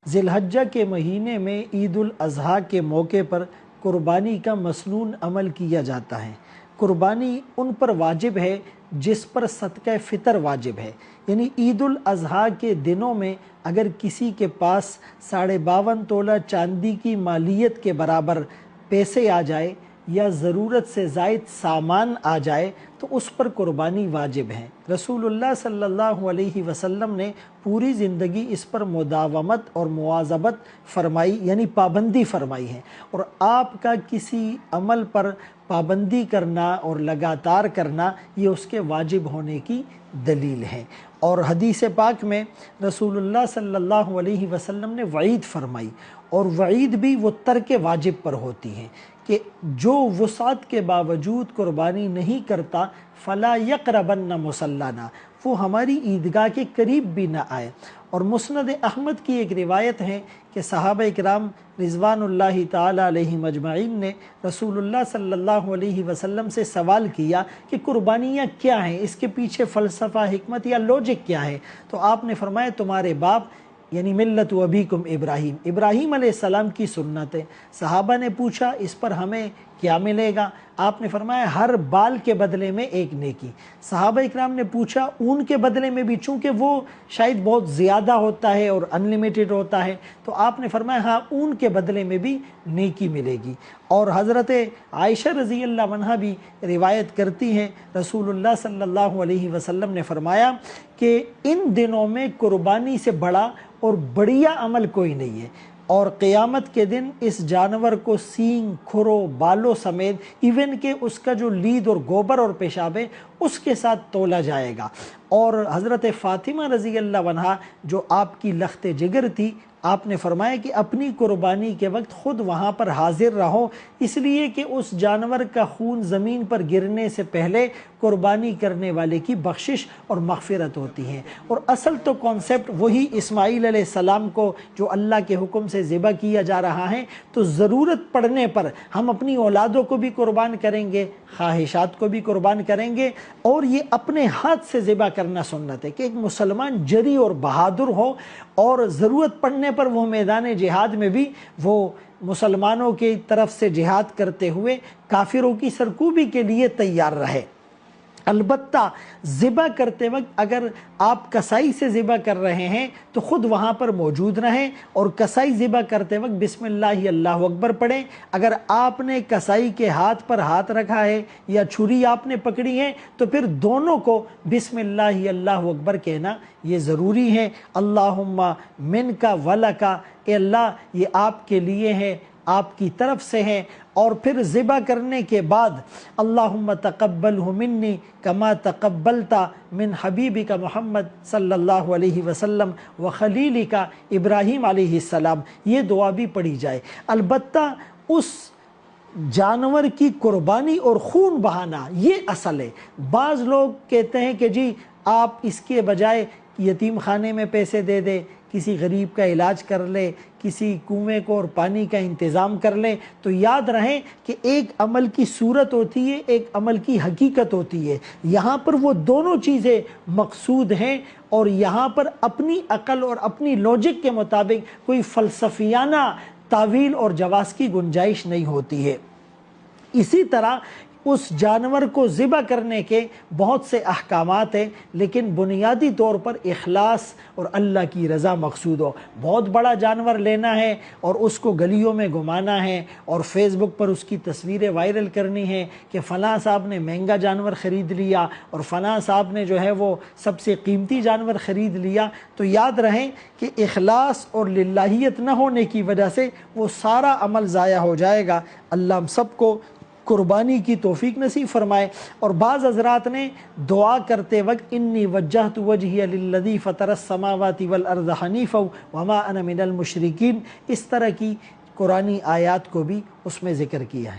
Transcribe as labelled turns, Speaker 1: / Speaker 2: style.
Speaker 1: ذی الحجہ کے مہینے میں عید الاضحیٰ کے موقع پر قربانی کا مسنون عمل کیا جاتا ہے۔ قربانی ان پر واجب ہے جس پر صدقہ فطر واجب ہے، یعنی عید الاضحیٰ کے دنوں میں اگر کسی کے پاس 52.5 تولہ چاندی کی مالیت کے برابر پیسے آ جائے یا ضرورت سے زائد سامان آ جائے تو اس پر قربانی واجب ہے۔ رسول اللہ صلی اللہ علیہ وسلم نے پوری زندگی اس پر مداومت اور مواظبت فرمائی، یعنی پابندی فرمائی ہے، اور آپ کا کسی عمل پر پابندی کرنا اور لگاتار کرنا یہ اس کے واجب ہونے کی دلیل ہے۔ اور حدیث پاک میں رسول اللہ صلی اللہ علیہ وسلم نے وعید فرمائی، اور وعید بھی وہ ترک واجب پر ہوتی ہے کہ جو وسعت کے باوجود قربانی نہیں کرتا فلا یقربن مصلانا، وہ ہماری عیدگاہ کے قریب بھی نہ آئے۔ اور مسند احمد کی ایک روایت ہے کہ صحابہ اکرام رضوان اللہ تعالی علیہم اجمعین نے رسول اللہ صلی اللہ علیہ وسلم سے سوال کیا کہ قربانیاں کیا ہیں، اس کے پیچھے فلسفہ، حکمت یا لوجک کیا ہے؟ تو آپ نے فرمایا تمہارے باپ یعنی ملت ابیکم ابراہیم، ابراہیم علیہ السلام کی سنت ہے۔ صحابہ نے پوچھا اس پر ہمیں کیا ملے گا؟ آپ نے فرمایا ہر بال کے بدلے میں ایک نیکی۔ صحابہ اکرام نے پوچھا اون کے بدلے میں بھی، چونکہ وہ شاید بہت زیادہ ہوتا ہے اور انلیمیٹڈ ہوتا ہے، تو آپ نے فرمایا ہاں اون کے بدلے میں بھی نیکی ملے گی۔ اور حضرت عائشہ رضی اللہ عنہا بھی روایت کرتی ہیں رسول اللہ صلی اللہ علیہ وسلم نے فرمایا کہ ان دنوں میں قربانی سے بڑا اور بڑھیا عمل کوئی نہیں ہے، اور قیامت کے دن اس جانور کو سینگ، کھروں، بالوں سمیت ایون کہ اس کا جو لید اور گوبر اور پیشاب ہے اس کے ساتھ تولا جائے گا۔ اور حضرت فاطمہ رضی اللہ عنہا جو آپ کی لخت جگر تھی، آپ نے فرمایا کہ اپنی قربانی کے وقت خود وہاں پر حاضر رہو، اس لیے کہ اس جانور کا خون زمین پر گرنے سے پہلے قربانی کرنے والے کی بخشش اور مغفرت ہوتی ہے۔ اور اصل تو کانسیپٹ وہی اسماعیل علیہ السلام کو جو اللہ کے حکم سے ذبح کیا جا رہا ہے، تو ضرورت پڑنے پر ہم اپنی اولادوں کو بھی قربان کریں گے، خواہشات کو بھی قربان کریں گے، اور یہ اپنے ہاتھ سے ذبح کرنا سنت ہے کہ ایک مسلمان جری اور بہادر ہو، اور ضرورت پڑنے پر وہ میدان جہاد میں بھی وہ مسلمانوں کی طرف سے جہاد کرتے ہوئے کافروں کی سرکوبی کے لیے تیار رہے۔ البتہ ذبح کرتے وقت اگر آپ کسائی سے ذبح کر رہے ہیں تو خود وہاں پر موجود رہیں، اور کسائی ذبح کرتے وقت بسم اللہ اللہ اکبر پڑھیں۔ اگر آپ نے کسائی کے ہاتھ پر ہاتھ رکھا ہے یا چھری آپ نے پکڑی ہے تو پھر دونوں کو بسم اللہ اللہ اکبر کہنا یہ ضروری ہے۔ اللہم منکا ولکا، اے اللہ یہ آپ کے لیے ہے، آپ کی طرف سے ہے۔ اور پھر ذبح کرنے کے بعد اللہم تقبلہ منی کما تقبلت من حبیبک محمد صلی اللہ علیہ وسلم وخلیلک ابراہیم علیہ السلام، یہ دعا بھی پڑھی جائے۔ البتہ اس جانور کی قربانی اور خون بہانا یہ اصل ہے۔ بعض لوگ کہتے ہیں کہ جی آپ اس کے بجائے یتیم خانے میں پیسے دے دے، کسی غریب کا علاج کر لے، کسی کنویں کو اور پانی کا انتظام کر لے، تو یاد رہیں کہ ایک عمل کی صورت ہوتی ہے، ایک عمل کی حقیقت ہوتی ہے۔ یہاں پر وہ دونوں چیزیں مقصود ہیں، اور یہاں پر اپنی عقل اور اپنی لوجک کے مطابق کوئی فلسفیانہ تعویل اور جواز کی گنجائش نہیں ہوتی ہے۔ اسی طرح اس جانور کو ذبح کرنے کے بہت سے احکامات ہیں، لیکن بنیادی طور پر اخلاص اور اللہ کی رضا مقصود ہو۔ بہت بڑا جانور لینا ہے اور اس کو گلیوں میں گھمانا ہے اور فیس بک پر اس کی تصویریں وائرل کرنی ہے کہ فلاں صاحب نے مہنگا جانور خرید لیا اور فلاں صاحب نے جو ہے وہ سب سے قیمتی جانور خرید لیا، تو یاد رہیں کہ اخلاص اور للہیت نہ ہونے کی وجہ سے وہ سارا عمل ضائع ہو جائے گا۔ اللہ ہم سب کو قربانی کی توفیق نصیب فرمائے۔ اور بعض حضرات نے دعا کرتے وقت انی وجہت وجہی للذی فطر السماوات والارض حنیفا وما انا من المشرکین، اس طرح کی قرآنی آیات کو بھی اس میں ذکر کیا ہے۔